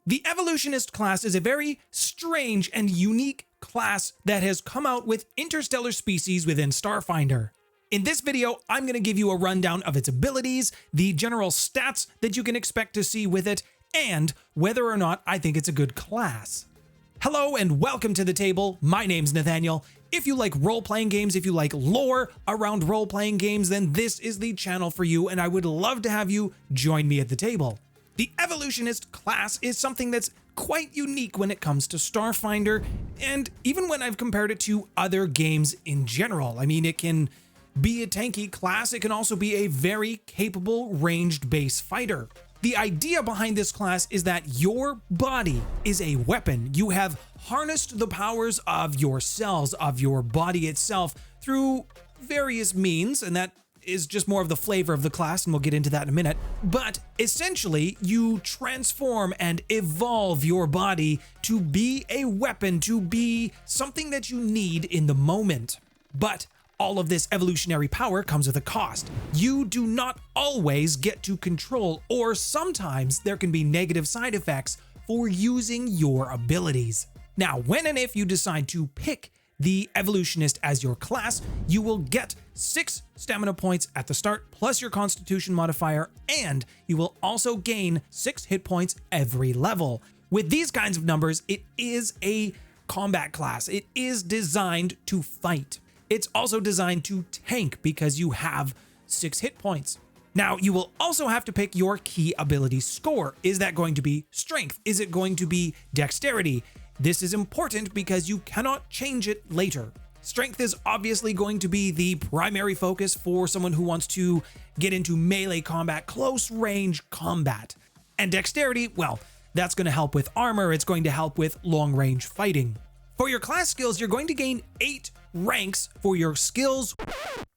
The Evolutionist class is a very strange and unique class that has come out with interstellar species within Starfinder. In this video, I'm going to give you a rundown of its abilities, the general stats that you can expect to see with it, and whether or not I think it's a good class. Hello and welcome to the table. My name's Nathaniel. If you like role-playing games, if you like lore around role-playing games, then this is the channel for you, and I would love to have you join me at the table. The Evolutionist class is something that's quite unique when it comes to Starfinder, and even when I've compared it to other games in general. I mean, it can be a tanky class, it can also be a very capable ranged base fighter. The idea behind this class is that your body is a weapon. You have harnessed the powers of your cells, of your body itself, through various means, and that is just more of the flavor of the class, and we'll get into that in a minute. But essentially, you transform and evolve your body to be a weapon, to be something that you need in the moment. But all of this evolutionary power comes with a cost. You do not always get to control, or sometimes there can be negative side effects for using your abilities. Now, when and if you decide to pick the Evolutionist as your class, you will get 6 stamina points at the start, plus your constitution modifier, and you will also gain 6 hit points every level. With these kinds of numbers, it is a combat class. It is designed to fight. It's also designed to tank because you have 6 hit points. Now, you will also have to pick your key ability score. Is that going to be strength? Is it going to be dexterity? This is important because you cannot change it later. Strength is obviously going to be the primary focus for someone who wants to get into melee combat, close range combat. And dexterity, well, that's going to help with armor, it's going to help with long range fighting. For your class skills, you're going to gain 8 ranks for your skills.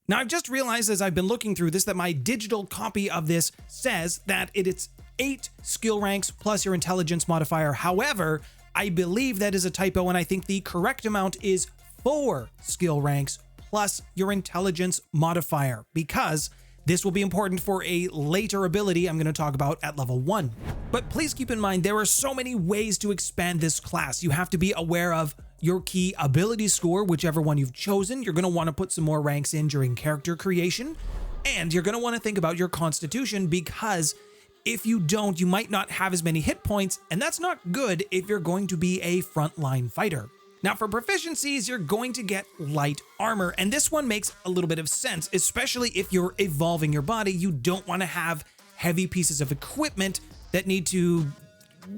Now, I've just realized as I've been looking through this that my digital copy of this says that it's 8 skill ranks plus your intelligence modifier. However, I believe that is a typo, and I think the correct amount is 4 skill ranks plus your intelligence modifier, because this will be important for a later ability I'm going to talk about at level 1. But please keep in mind, there are so many ways to expand this class. You have to be aware of your key ability score, whichever one you've chosen. You're going to want to put some more ranks in during character creation, and you're going to want to think about your constitution, because if you don't, you might not have as many hit points, and that's not good if you're going to be a frontline fighter. Now, for proficiencies, you're going to get light armor, and this one makes a little bit of sense, especially if you're evolving your body. You don't want to have heavy pieces of equipment that need to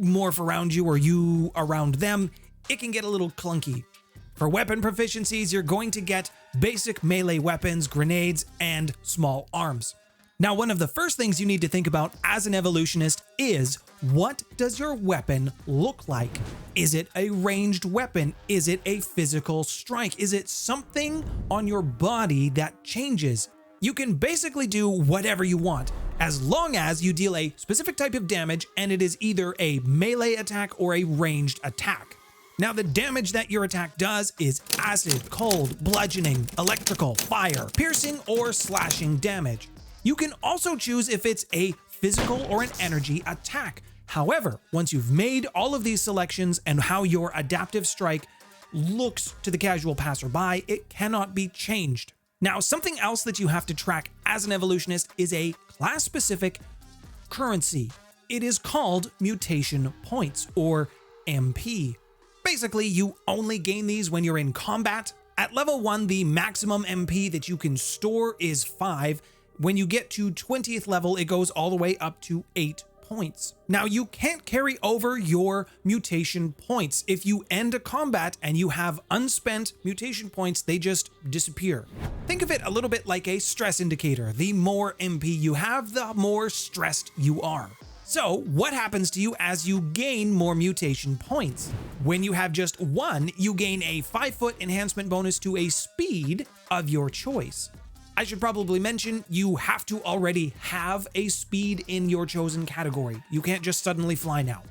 morph around you or you around them. It can get a little clunky. For weapon proficiencies, you're going to get basic melee weapons, grenades, and small arms. Now, one of the first things you need to think about as an evolutionist is, what does your weapon look like? Is it a ranged weapon? Is it a physical strike? Is it something on your body that changes? You can basically do whatever you want, as long as you deal a specific type of damage and it is either a melee attack or a ranged attack. Now, the damage that your attack does is acid, cold, bludgeoning, electrical, fire, piercing, or slashing damage. You can also choose if it's a physical or an energy attack. However, once you've made all of these selections and how your adaptive strike looks to the casual passerby, it cannot be changed. Now, something else that you have to track as an evolutionist is a class-specific currency. It is called Mutation Points, or MP. Basically, you only gain these when you're in combat. At level 1, the maximum MP that you can store is 5. When you get to 20th level, it goes all the way up to 8 points. Now, you can't carry over your mutation points. If you end a combat and you have unspent mutation points, they just disappear. Think of it a little bit like a stress indicator. The more MP you have, the more stressed you are. So, what happens to you as you gain more mutation points? When you have just 1, you gain a 5-foot enhancement bonus to a speed of your choice. I should probably mention, you have to already have a speed in your chosen category. You can't just suddenly fly now.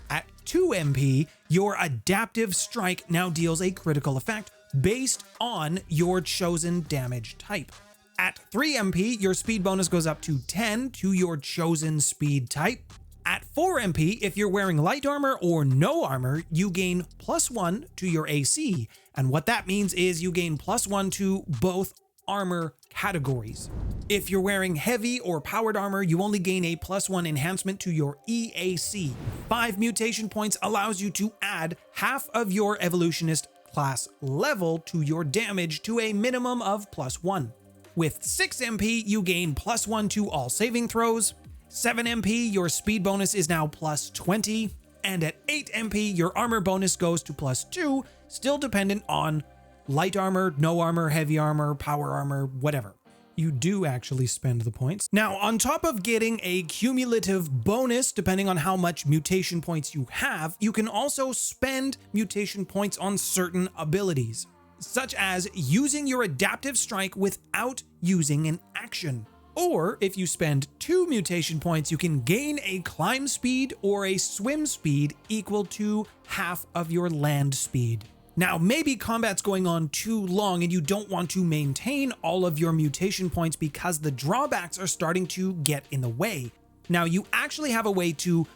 At 2 MP, your adaptive strike now deals a critical effect based on your chosen damage type. At 3 MP, your speed bonus goes up to 10 to your chosen speed type. At 4 MP, if you're wearing light armor or no armor, you gain +1 to your AC. And what that means is you gain +1 to both armor categories. If you're wearing heavy or powered armor, you only gain a +1 enhancement to your EAC. 5 mutation points allows you to add half of your Evolutionist class level to your damage to a minimum of +1. With 6 MP, you gain +1 to all saving throws. 7 MP, your speed bonus is now +20. And at 8 MP, your armor bonus goes to +2, still dependent on light armor, no armor, heavy armor, power armor, whatever. You do actually spend the points. Now, on top of getting a cumulative bonus, depending on how much mutation points you have, you can also spend mutation points on certain abilities, such as using your adaptive strike without using an action. Or if you spend 2 mutation points, you can gain a climb speed or a swim speed equal to half of your land speed. Now, maybe combat's going on too long and you don't want to maintain all of your mutation points because the drawbacks are starting to get in the way. Now, you actually have a way to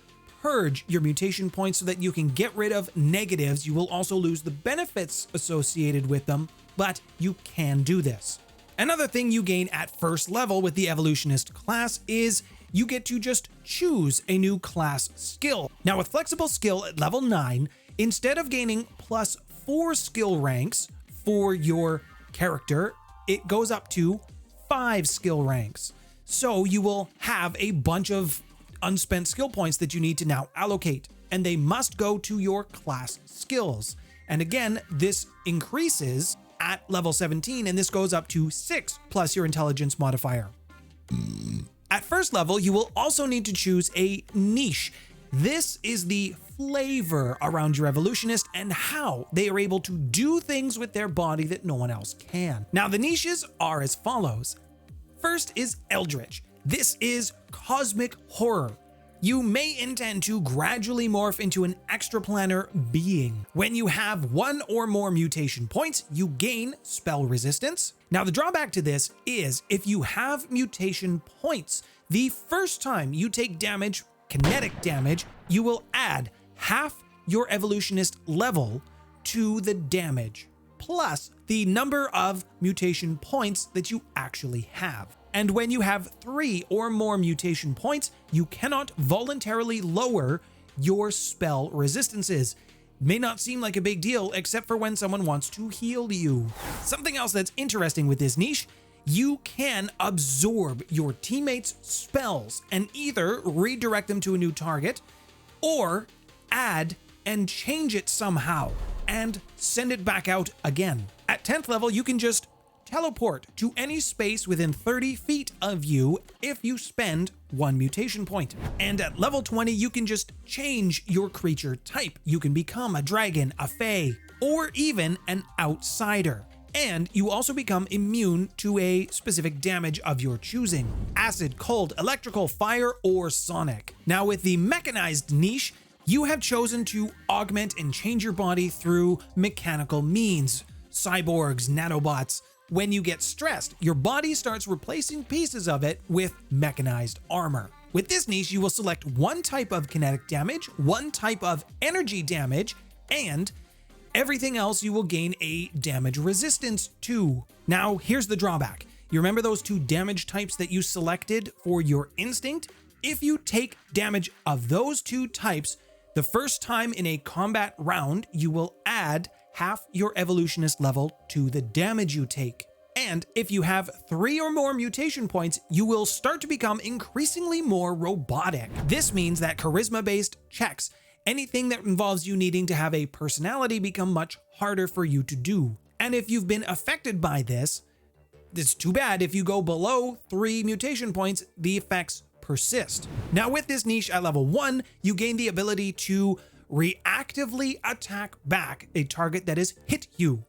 purge your mutation points so that you can get rid of negatives. You will also lose the benefits associated with them, but you can do this. Another thing you gain at first level with the Evolutionist class is you get to just choose a new class skill. Now, with flexible skill at level 9, instead of gaining +4 skill ranks for your character, it goes up to 5 skill ranks. So you will have a bunch of unspent skill points that you need to now allocate, and they must go to your class skills. And again, this increases at level 17, and this goes up to 6 plus your intelligence modifier. At first level, you will also need to choose a niche. This is the flavor around your Evolutionist and how they are able to do things with their body that no one else can. Now, the niches are as follows. First is Eldritch. This is cosmic horror. You may intend to gradually morph into an extraplanar being. When you have 1 or more mutation points, you gain spell resistance. Now, the drawback to this is if you have mutation points, the first time you take damage, kinetic damage, you will add half your Evolutionist level to the damage, plus the number of mutation points that you actually have. And when you have 3 or more mutation points, you cannot voluntarily lower your spell resistances. May not seem like a big deal, except for when someone wants to heal you. Something else that's interesting with this niche, you can absorb your teammates' spells and either redirect them to a new target or add and change it somehow and send it back out again. At 10th level, you can just teleport to any space within 30 feet of you if you spend 1 mutation point. And at level 20, you can just change your creature type. You can become a dragon, a fae, or even an outsider. And you also become immune to a specific damage of your choosing: acid, cold, electrical, fire, or sonic. Now, with the mechanized niche, you have chosen to augment and change your body through mechanical means, cyborgs, nanobots. When you get stressed, your body starts replacing pieces of it with mechanized armor. With this niche, you will select 1 type of kinetic damage, 1 type of energy damage, and everything else you will gain a damage resistance to. Now, here's the drawback. You remember those 2 damage types that you selected for your instinct? If you take damage of those 2 types, the first time in a combat round, you will add half your Evolutionist level to the damage you take. And if you have 3 or more mutation points, you will start to become increasingly more robotic. This means that charisma-based checks, anything that involves you needing to have a personality, become much harder for you to do. And if you've been affected by this, it's too bad. If you go below 3 mutation points, the effects persist. Now, with this niche at level 1, you gain the ability to reactively attack back a target that has hit you.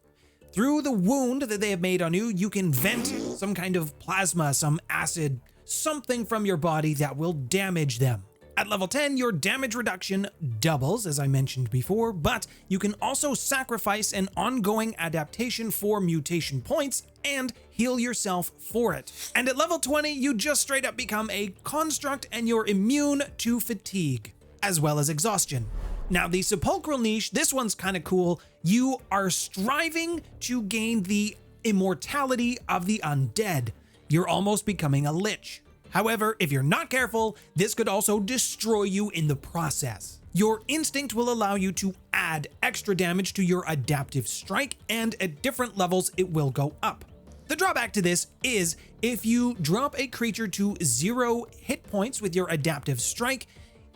Through the wound that they have made on you, you can vent some kind of plasma, some acid, something from your body that will damage them. At level 10, your damage reduction doubles, as I mentioned before, but you can also sacrifice an ongoing adaptation for mutation points and heal yourself for it. And at level 20, you just straight up become a construct and you're immune to fatigue, as well as exhaustion. Now, the sepulchral niche, this one's kind of cool. You are striving to gain the immortality of the undead. You're almost becoming a lich. However, if you're not careful, this could also destroy you in the process. Your instinct will allow you to add extra damage to your adaptive strike, and at different levels, it will go up. The drawback to this is if you drop a creature to 0 hit points with your adaptive strike,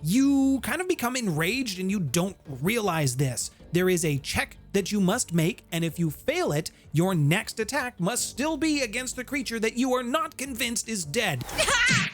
you kind of become enraged and you don't realize this. There is a check that you must make, and if you fail it, your next attack must still be against the creature that you are not convinced is dead. Stop!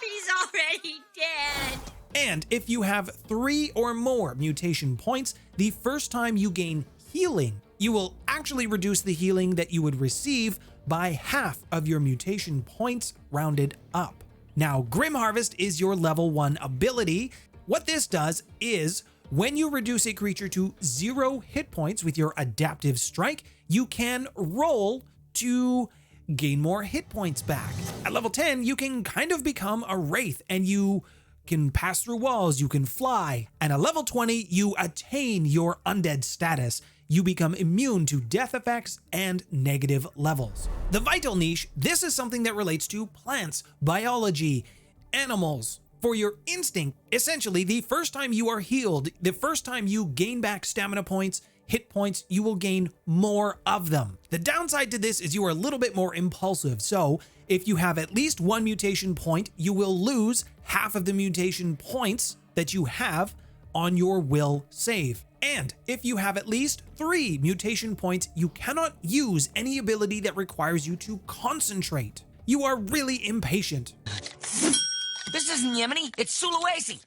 He's already dead. And if you have 3 or more mutation points, the first time you gain healing, you will actually reduce the healing that you would receive by half of your mutation points rounded up. Now, Grim Harvest is your level 1 ability. What this does is, when you reduce a creature to 0 hit points with your adaptive strike, you can roll to gain more hit points back. At level 10, you can kind of become a wraith and you can pass through walls, you can fly. And at level 20, you attain your undead status. You become immune to death effects and negative levels. The vital niche, this is something that relates to plants, biology, animals. For your instinct, essentially the first time you are healed, the first time you gain back stamina points, hit points, you will gain more of them. The downside to this is you are a little bit more impulsive. So if you have at least 1 mutation point, you will lose half of the mutation points that you have on your will save. And if you have at least 3 mutation points, you cannot use any ability that requires you to concentrate. You are really impatient. This isn't Yemeni, it's Sulawesi.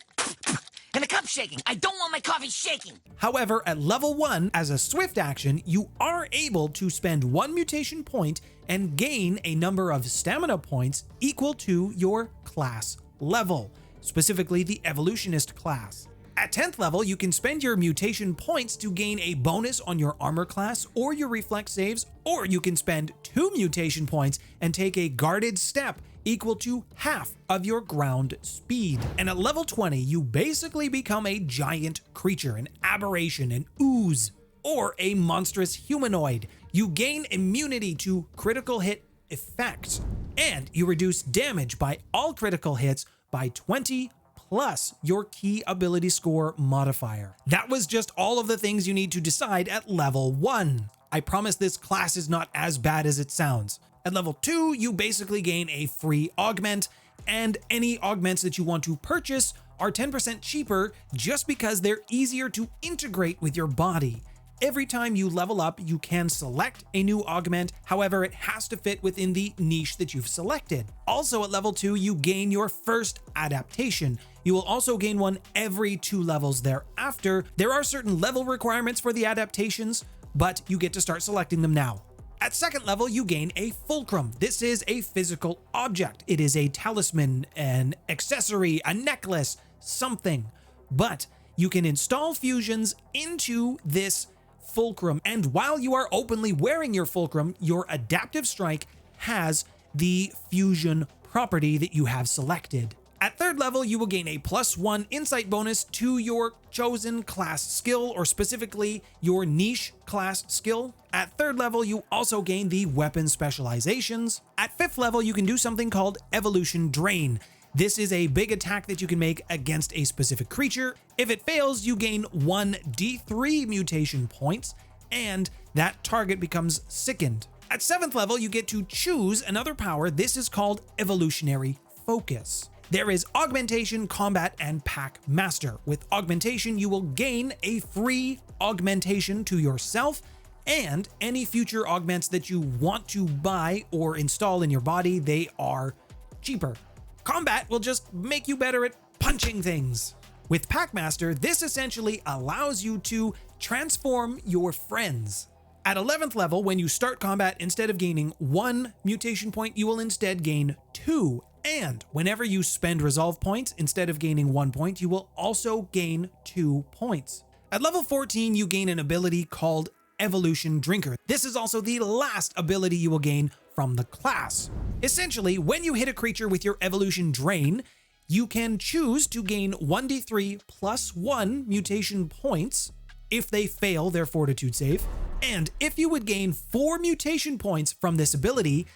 And the cup's shaking. I don't want my coffee shaking. However, at level 1, as a swift action, you are able to spend 1 mutation point and gain a number of stamina points equal to your class level, specifically the Evolutionist class. At 10th level, you can spend your mutation points to gain a bonus on your armor class or your reflex saves, or you can spend 2 mutation points and take a guarded step equal to half of your ground speed. And at level 20, you basically become a giant creature, an aberration, an ooze, or a monstrous humanoid. You gain immunity to critical hit effects, and you reduce damage by all critical hits by 20 plus your key ability score modifier. That was just all of the things you need to decide at level 1. I promise this class is not as bad as it sounds. At level 2, you basically gain a free augment, and any augments that you want to purchase are 10% cheaper just because they're easier to integrate with your body. Every time you level up, you can select a new augment, however, it has to fit within the niche that you've selected. Also at level 2, you gain your first adaptation. You will also gain one every 2 levels thereafter. There are certain level requirements for the adaptations, but you get to start selecting them now. At 2nd level, you gain a fulcrum. This is a physical object. It is a talisman, an accessory, a necklace, something. But you can install fusions into this fulcrum, and while you are openly wearing your fulcrum, your adaptive strike has the fusion property that you have selected. At 3rd level, you will gain a +1 insight bonus to your chosen class skill, or specifically your niche class skill. At 3rd level, you also gain the weapon specializations. At 5th level, you can do something called Evolution Drain. This is a big attack that you can make against a specific creature. If it fails, you gain 1 D3 mutation points, and that target becomes sickened. At 7th level, you get to choose another power. This is called Evolutionary Focus. There is Augmentation, Combat, and Pack Master. With Augmentation, you will gain a free augmentation to yourself, and any future augments that you want to buy or install in your body, they are cheaper. Combat will just make you better at punching things. With Packmaster, this essentially allows you to transform your friends. At 11th level, when you start combat, instead of gaining 1 mutation point, you will instead gain 2. And whenever you spend resolve points, instead of gaining 1 point, you will also gain 2 points. At level 14, you gain an ability called Evolution Drinker. This is also the last ability you will gain from the class. Essentially, when you hit a creature with your Evolution Drain, you can choose to gain 1d3 plus 1 mutation points if they fail their fortitude save. And if you would gain 4 mutation points from this ability,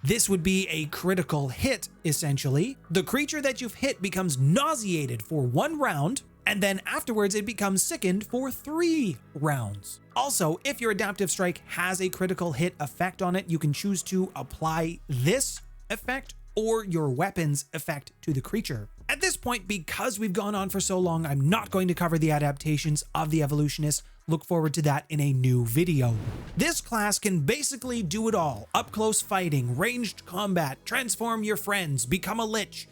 this would be a critical hit, essentially. The creature that you've hit becomes nauseated for 1 round, and then afterwards it becomes sickened for 3 rounds. Also, if your Adaptive Strike has a critical hit effect on it, you can choose to apply this effect or your weapon's effect to the creature. At this point, because we've gone on for so long, I'm not going to cover the adaptations of the Evolutionist. Look forward to that in a new video. This class can basically do it all. Up close fighting, ranged combat, transform your friends, become a lich.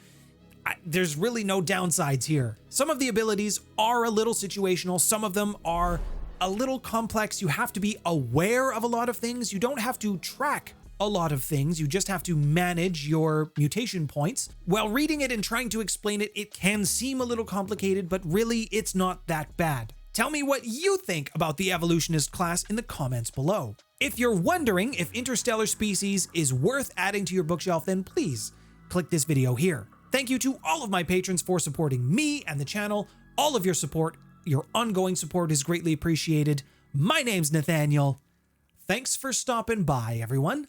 There's really no downsides here. Some of the abilities are a little situational. Some of them are a little complex. You have to be aware of a lot of things. You don't have to track a lot of things. You just have to manage your mutation points. While reading it and trying to explain it, it can seem a little complicated, but really it's not that bad. Tell me what you think about the Evolutionist class in the comments below. If you're wondering if interstellar species is worth adding to your bookshelf, then please click this video here. Thank you to all of my patrons for supporting me and the channel. All of your support, your ongoing support is greatly appreciated. My name's Nathaniel. Thanks for stopping by, everyone.